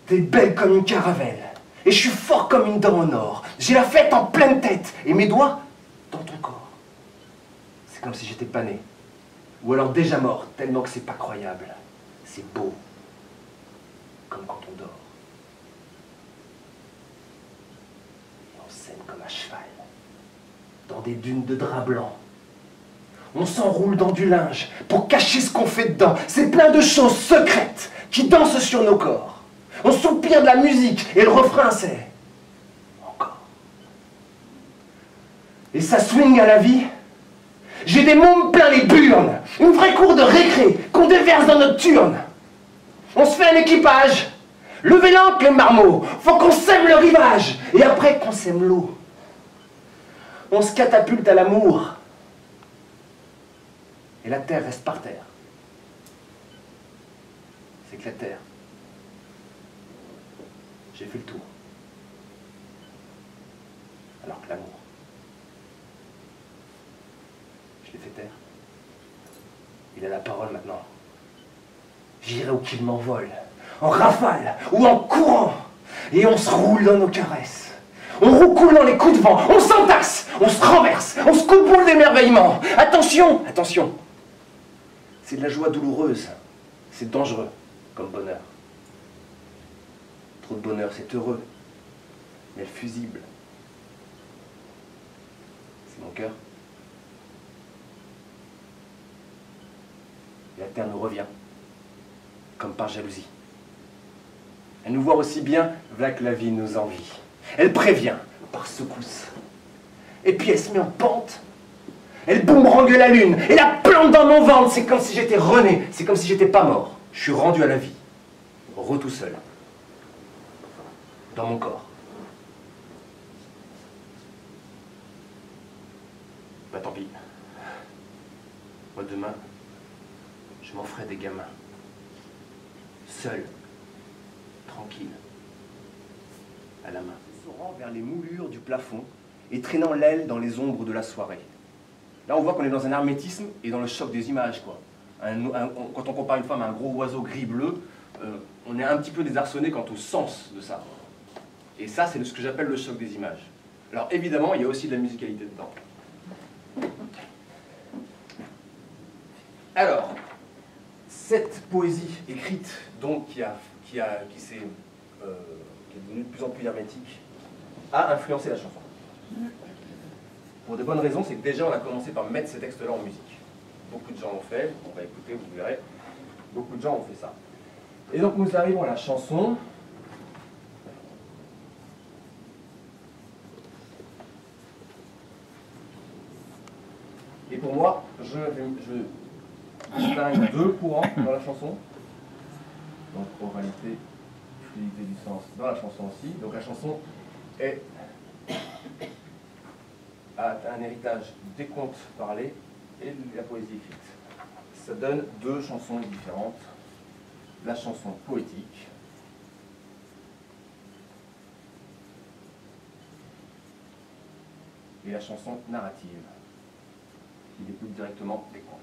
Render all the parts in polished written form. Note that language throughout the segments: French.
T'es belle comme une caravelle. Et je suis fort comme une dent en or. J'ai la fête en pleine tête. Et mes doigts dans ton corps. C'est comme si j'étais pas né. Ou alors déjà mort, tellement que c'est pas croyable. C'est beau. Comme quand on dort. Et on scène comme à cheval. Dans des dunes de drap blanc. On s'enroule dans du linge pour cacher ce qu'on fait dedans. C'est plein de choses secrètes qui dansent sur nos corps. On soupire de la musique et le refrain c'est encore. Et ça swing à la vie. J'ai des mômes plein les burnes. Une vraie cour de récré qu'on déverse dans notre turne. On se fait un équipage. Levez l'ancre les marmots. Faut qu'on sème le rivage. Et après qu'on sème l'eau, on se catapulte à l'amour. Et la terre reste par terre. C'est que la terre, j'ai fait le tour. Alors que l'amour, je l'ai fait taire. Il a la parole maintenant. J'irai où qu'il m'envole, en rafale ou en courant. Et on se roule dans nos caresses. On roucoule dans les coups de vent. On s'entasse, on se renverse, on se coupe d'émerveillement. Attention, attention. C'est de la joie douloureuse. C'est dangereux comme bonheur. Trop de bonheur, c'est heureux. Mais le fusible, c'est mon cœur. Et la terre nous revient, comme par jalousie. Elle nous voit aussi bien, voilà que la vie nous envie. Elle prévient, par secousse. Et puis elle se met en pente. Elle boomerangue la lune et la plante dans mon ventre. C'est comme si j'étais rené, c'est comme si j'étais pas mort. Je suis rendu à la vie, tout seul, dans mon corps. Bah tant pis. Moi demain, je m'en ferai des gamins. Seul, tranquille, à la main. Sourant vers les moulures du plafond et traînant l'aile dans les ombres de la soirée. Là, on voit qu'on est dans un hermétisme et dans le choc des images, quoi. Quand on compare une femme à un gros oiseau gris-bleu, on est un petit peu désarçonné quant au sens de ça. Et ça, c'est ce que j'appelle le choc des images. Alors, évidemment, il y a aussi de la musicalité dedans. Alors, cette poésie écrite, donc, qui est devenue de plus en plus hermétique, a influencé la chanson. Pour de bonnes raisons, c'est que déjà on a commencé par mettre ces textes-là en musique. Beaucoup de gens l'ont fait, on va écouter, vous verrez. Beaucoup de gens ont fait ça. Et donc nous arrivons à la chanson. Et pour moi, je distingue deux courants dans la chanson. Donc oralité, fluidité du sens dans la chanson aussi. Donc la chanson a un héritage des contes parlés et de la poésie écrite. Ça donne deux chansons différentes. La chanson poétique et la chanson narrative, qui découle directement des contes.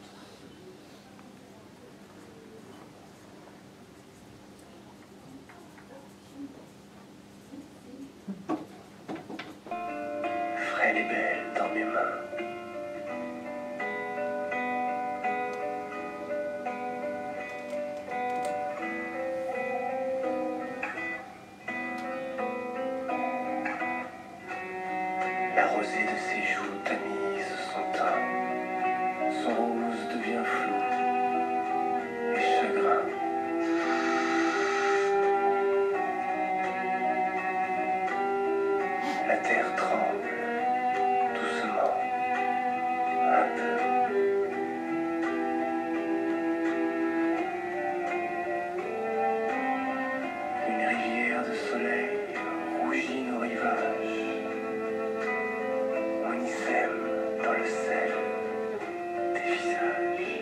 Frêle et belle dans mes mains. La rosée de ses joues tamise son teint. Son rose devient flou et chagrin. La terre tremble, doucement, un peu. Une rivière de soleil rougit nos rivages. On y sème dans le sel des visages.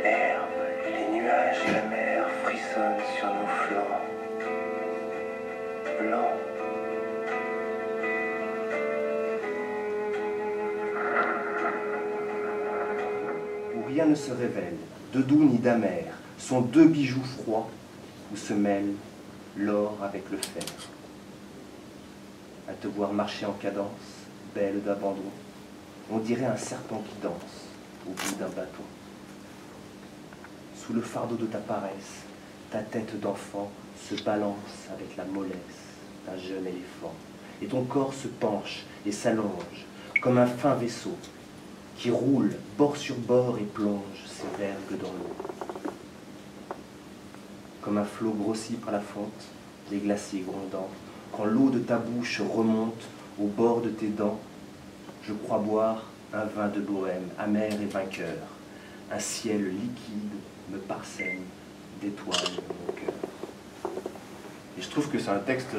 L'herbe, les nuages et la mer frissonnent sur nos flancs blancs. Pour où rien ne se révèle, de doux ni d'amer, sont deux bijoux froids où se mêlent l'or avec le fer. À te voir marcher en cadence, belle d'abandon, on dirait un serpent qui danse au bout d'un bâton. Sous le fardeau de ta paresse, ta tête d'enfant se balance avec la mollesse d'un jeune éléphant, et ton corps se penche et s'allonge comme un fin vaisseau qui roule bord sur bord et plonge ses vergues dans l'eau. Comme un flot grossi par la fonte, des glaciers grondants, quand l'eau de ta bouche remonte au bord de tes dents, je crois boire un vin de bohème, amer et vainqueur. Un ciel liquide me parsème d'étoiles mon cœur. Et je trouve que c'est un texte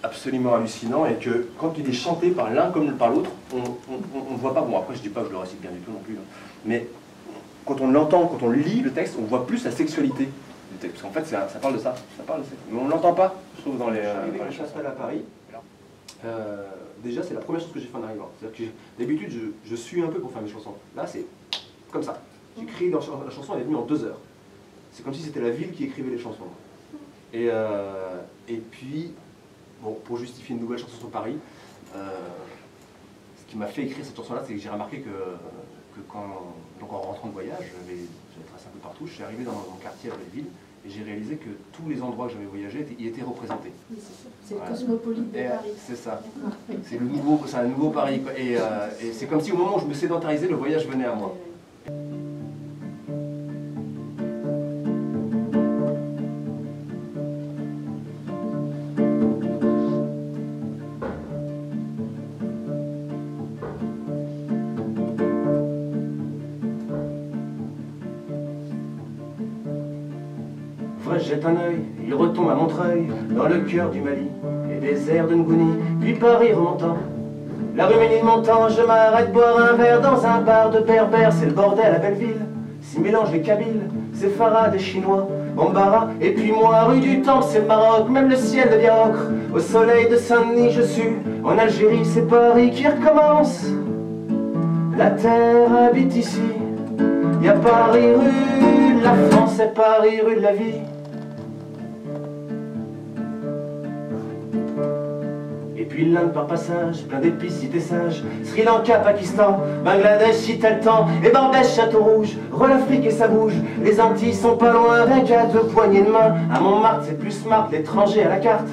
absolument hallucinant et que quand il est chanté par l'un comme par l'autre, on ne voit pas, bon après je dis pas que je le récite bien du tout non plus, hein, mais quand on l'entend, quand on lit le texte, on voit plus la sexualité du texte. Parce qu'en fait ça parle de ça, parle de sexe. Mais on ne l'entend pas, je trouve, dans les chansons à Paris. Déjà c'est la première chose que j'ai fait en arrivant. C'est-à-dire que d'habitude je suis un peu pour faire mes chansons. Là c'est comme ça. J'écris dans la chanson, elle est venue en 2 heures. C'est comme si c'était la ville qui écrivait les chansons. Et puis, bon, pour justifier une nouvelle chanson sur Paris, ce qui m'a fait écrire cette chanson-là, c'est que j'ai remarqué que donc en rentrant de voyage, j'avais tracé un peu partout, je suis arrivé dans mon quartier à Belleville, et j'ai réalisé que tous les endroits que j'avais voyagé y étaient représentés. Oui, c'est le cosmopolite de Paris. C'est ça. C'est un nouveau Paris, quoi. Et c'est comme si au moment où je me sédentarisais, le voyage venait à moi. Jette un œil, il retombe à Montreuil, dans le cœur du Mali, les déserts de Ngouni, puis Paris remontant. La rue Ménil montant, je m'arrête boire un verre dans un bar de berbères, c'est le bordel à Belleville. S'y mélangent les Kabyles, c'est Farah des Chinois, Bambara, et puis moi, rue du Temple, c'est le Maroc, même le ciel devient ocre. Au soleil de Saint-Denis, je suis en Algérie, c'est Paris qui recommence. La terre habite ici, y a Paris rue de la France et Paris rue de la vie. Puis l'Inde par passage, plein d'épices si t'es sage, Sri Lanka, Pakistan, Bangladesh si t'as le temps, et Barbès, Château Rouge, l'Afrique et ça bouge, les Antilles sont pas loin, rien qu'à 2 poignées de main, à Montmartre c'est plus smart, l'étranger à la carte,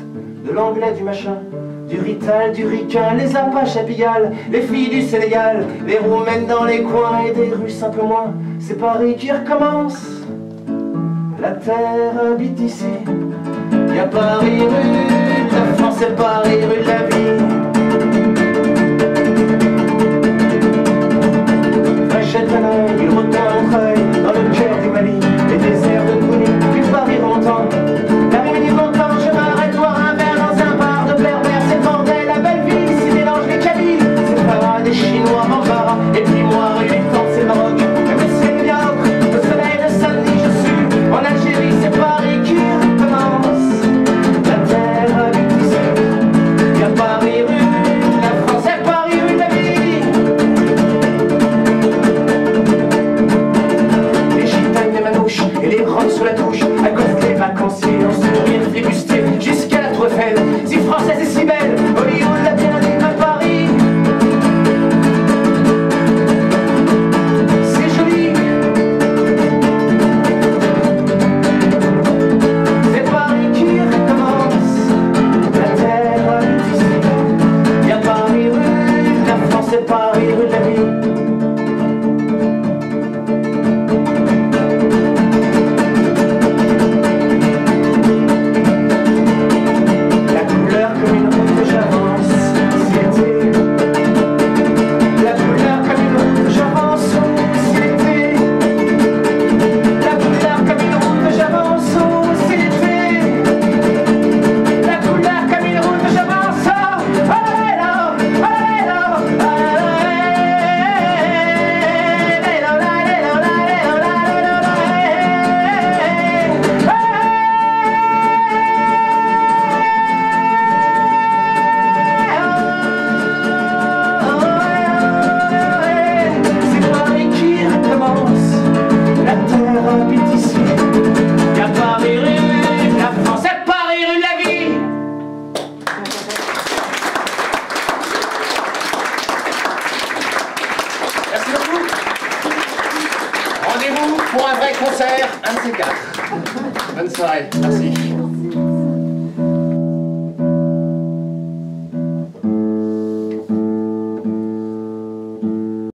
de l'anglais du machin, du rital, du ricain, les Apaches à Pigalle, les filles du Sénégal, les Roumaines dans les coins et des Russes un peu moins, c'est Paris qui recommence, la terre habite ici, y a Paris rue de la France et Paris rue de la vie. Jette un œil, il retombe à Montreuil, dans le cœur du Mali, les déserts de Ngouni, puis Paris remontant. La rue Ménil montant, je m'arrête boire un verre dans un bar de berbères, c'est le bordel à Belleville, s'y mélange les Kabyles, c'est Farah des Chinois, Bambara, et puis moi, rue du Temple, c'est le Maroc, même le ciel bien ocre, le soleil de Saint-Denis, je suis en Algérie, c'est Paris qui recommence. La terre habite ici, y a Paris pour un vrai concert, un de ces quatre. Bonne soirée, merci.